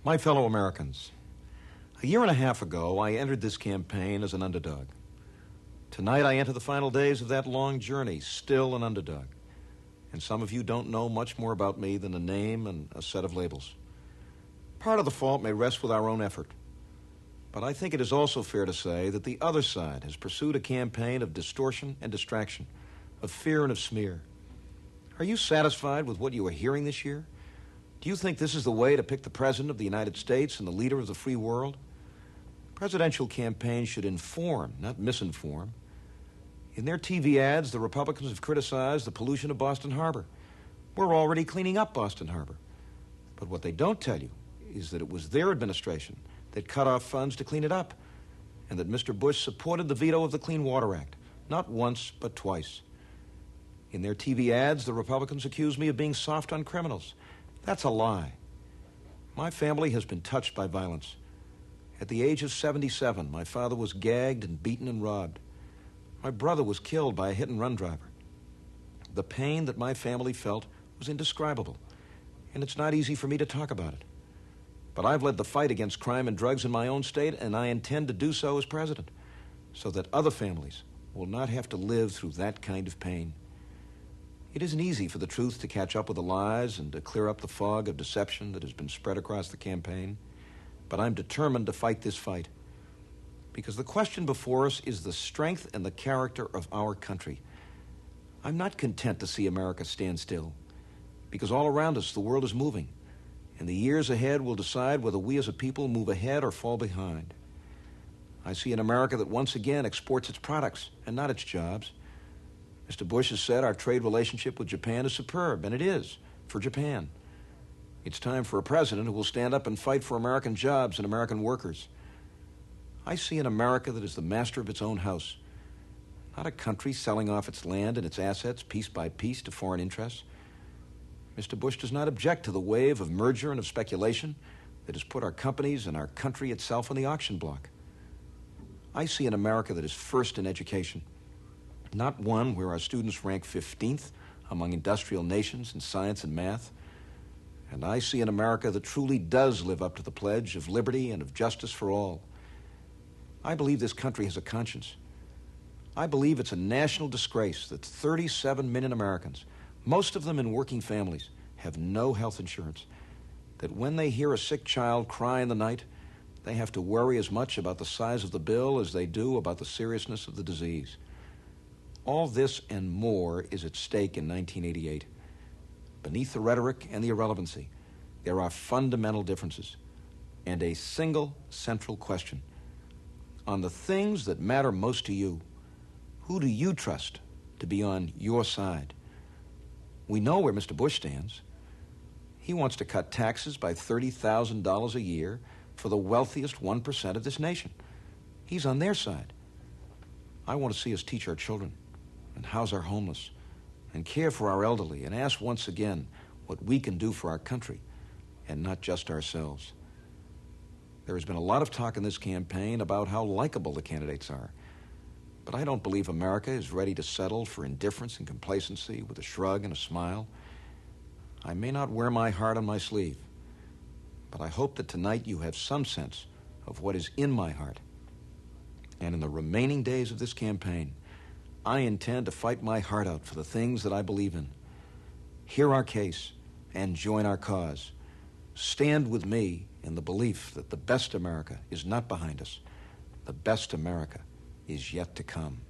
My fellow Americans, a year and a half ago, I entered this campaign as an underdog. Tonight, I enter the final days of that long journey, still an underdog. And some of you don't know much more about me than a name and a set of labels. Part of the fault may rest with our own effort. But I think it is also fair to say that the other side has pursued a campaign of distortion and distraction, of fear and of smear. Are you satisfied with what you are hearing this year? Do you think this is the way to pick the President of the United States and the leader of the free world? Presidential campaigns should inform, not misinform. In their TV ads, the Republicans have criticized the pollution of Boston Harbor. We're already cleaning up Boston Harbor. But what they don't tell you is that it was their administration that cut off funds to clean it up, and that Mr. Bush supported the veto of the Clean Water Act, not once, but twice. In their TV ads, the Republicans accuse me of being soft on criminals. That's a lie. My family has been touched by violence. At the age of 77, my father was gagged and beaten and robbed. My brother was killed by a hit-and-run driver. The pain that my family felt was indescribable, and it's not easy for me to talk about it. But I've led the fight against crime and drugs in my own state, and I intend to do so as president, so that other families will not have to live through that kind of pain. It isn't easy for the truth to catch up with the lies and to clear up the fog of deception that has been spread across the campaign, but I'm determined to fight this fight, because the question before us is the strength and the character of our country. I'm not content to see America stand still, because all around us the world is moving, and the years ahead will decide whether we as a people move ahead or fall behind. I see an America that once again exports its products and not its jobs. Mr. Bush has said our trade relationship with Japan is superb, and it is, for Japan. It's time for a president who will stand up and fight for American jobs and American workers. I see an America that is the master of its own house, not a country selling off its land and its assets piece by piece to foreign interests. Mr. Bush does not object to the wave of merger and of speculation that has put our companies and our country itself on the auction block. I see an America that is first in education, not one where our students rank 15th among industrial nations in science and math. And I see an America that truly does live up to the pledge of liberty and of justice for all. I believe this country has a conscience. I believe it's a national disgrace that 37 million Americans, most of them in working families, have no health insurance, that when they hear a sick child cry in the night, they have to worry as much about the size of the bill as they do about the seriousness of the disease. All this and more is at stake in 1988. Beneath the rhetoric and the irrelevancy, there are fundamental differences and a single central question. On the things that matter most to you, who do you trust to be on your side? We know where Mr. Bush stands. He wants to cut taxes by $30,000 a year for the wealthiest 1% of this nation. He's on their side. I want to see us teach our children and house our homeless and care for our elderly and ask once again what we can do for our country and not just ourselves. There has been a lot of talk in this campaign about how likable the candidates are, but I don't believe America is ready to settle for indifference and complacency with a shrug and a smile. I may not wear my heart on my sleeve, but I hope that tonight you have some sense of what is in my heart. And in the remaining days of this campaign, I intend to fight my heart out for the things that I believe in. Hear our case and join our cause. Stand with me in the belief that the best America is not behind us. The best America is yet to come.